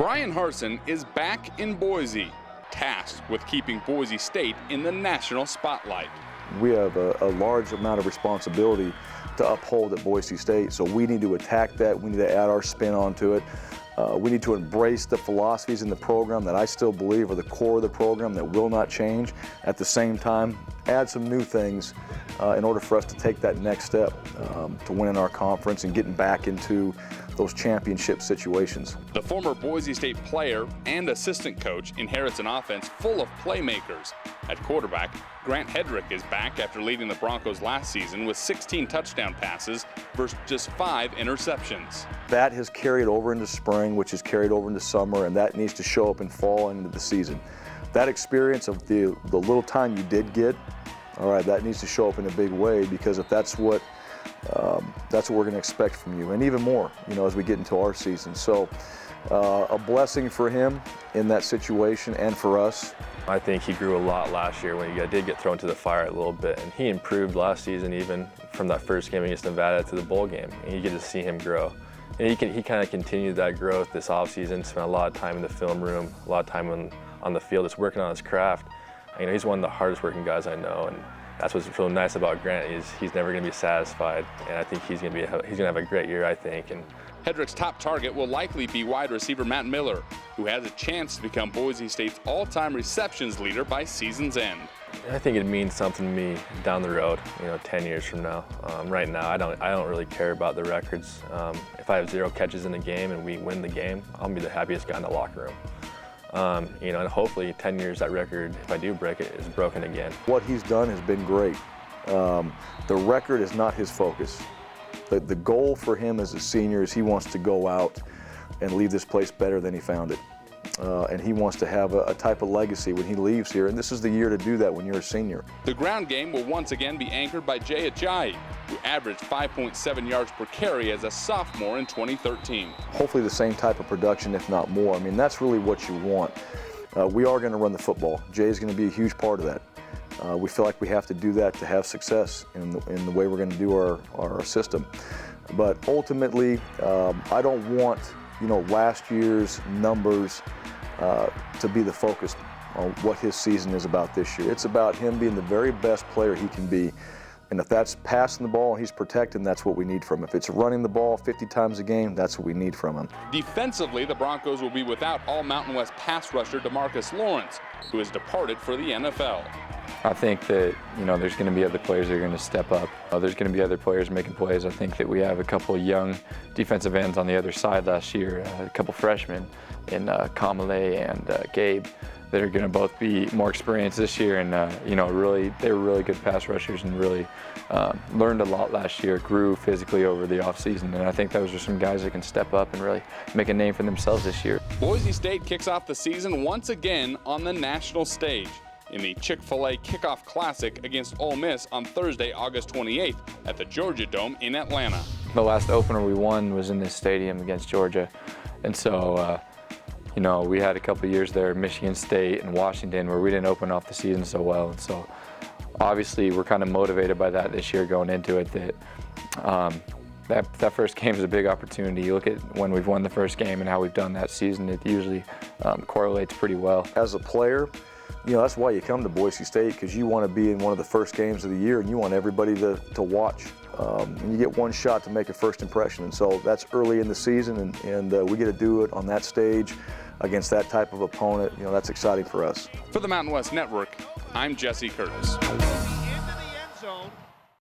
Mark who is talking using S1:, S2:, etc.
S1: Bryan Harsin is back in Boise, tasked with keeping Boise State in the national spotlight.
S2: We have a large amount of responsibility to uphold at Boise State, so we need to attack that. We need to add our spin onto it. We need to embrace the philosophies in the program that I still believe are the core of the program that will not change. At the same time, add some new things in order for us to take that next step to winning our conference and getting back into those championship situations.
S1: The former Boise State player and assistant coach inherits an offense full of playmakers. At quarterback, Grant Hedrick is back after leading the Broncos last season with 16 touchdown passes versus just 5 interceptions.
S2: That has carried over into spring, which has carried over into summer, and that needs to show up in fall and into the season. That experience of the little time you did get, all right, that needs to show up in a big way, because if that's what we're going to expect from you, and even more, as we get into our season. So a blessing for him in that situation and for us.
S3: I think he grew a lot last year when he did get thrown to the fire a little bit, and he improved last season, even from that first game against Nevada to the bowl game, and you get to see him grow. And he kind of continued that growth this offseason, spent a lot of time in the film room, a lot of time on the field, just working on his craft. He's one of the hardest working guys I know, and that's what's really nice about Grant. He's never going to be satisfied, and I think he's going to have a great year, I think. And
S1: Hedrick's top target will likely be wide receiver Matt Miller, who has a chance to become Boise State's all-time receptions leader by season's end.
S3: I think it means something to me down the road, 10 years from now. Right now, I don't really care about the records. If I have 0 catches in a game and we win the game, I'll be the happiest guy in the locker room. And hopefully 10 years that record, if I do break it, is broken again.
S2: What he's done has been great. The record is not his focus. The goal for him as a senior is he wants to go out and leave this place better than he found it. And he wants to have a type of legacy when he leaves here, and this is the year to do that when you're a senior.
S1: The ground game will once again be anchored by Ajayi, who averaged 5.7 yards per carry as a sophomore in 2013.
S2: Hopefully the same type of production, if not more. That's really what you want. We are going to run the football. Jay is going to be a huge part of that. We feel like we have to do that to have success in the way we're going to do our system. But ultimately, I don't want last year's numbers to be the focus on what his season is about this year. It's about him being the very best player he can be. And if that's passing the ball and he's protecting, that's what we need from him. If it's running the ball 50 times a game, that's what we need from him.
S1: Defensively, the Broncos will be without all Mountain West pass rusher DeMarcus Lawrence, who has departed for the NFL.
S4: I think that, there's going to be other players that are going to step up. There's going to be other players making plays. I think that we have a couple of young defensive ends on the other side last year, a couple freshmen in Kamale and Gabe, that are going to both be more experienced this year, and they were really good pass rushers and really learned a lot last year, grew physically over the offseason, and I think those are some guys that can step up and really make a name for themselves this year.
S1: Boise State kicks off the season once again on the national stage in the Chick-fil-A Kickoff Classic against Ole Miss on Thursday, August 28th at the Georgia Dome in Atlanta.
S4: The last opener we won was in this stadium against Georgia, and so we had a couple years there at Michigan State and Washington where we didn't open off the season so well, and so obviously we're kind of motivated by that this year going into it, that first game is a big opportunity. You look at when we've won the first game and how we've done that season, it usually correlates pretty well.
S2: As a player, that's why you come to Boise State, because you want to be in one of the first games of the year and you want everybody to watch. And you get one shot to make a first impression, and so that's early in the season, and we get to do it on that stage against that type of opponent. That's exciting for us.
S1: For the Mountain West Network, I'm Jesse Kurtz.
S5: Into the end zone.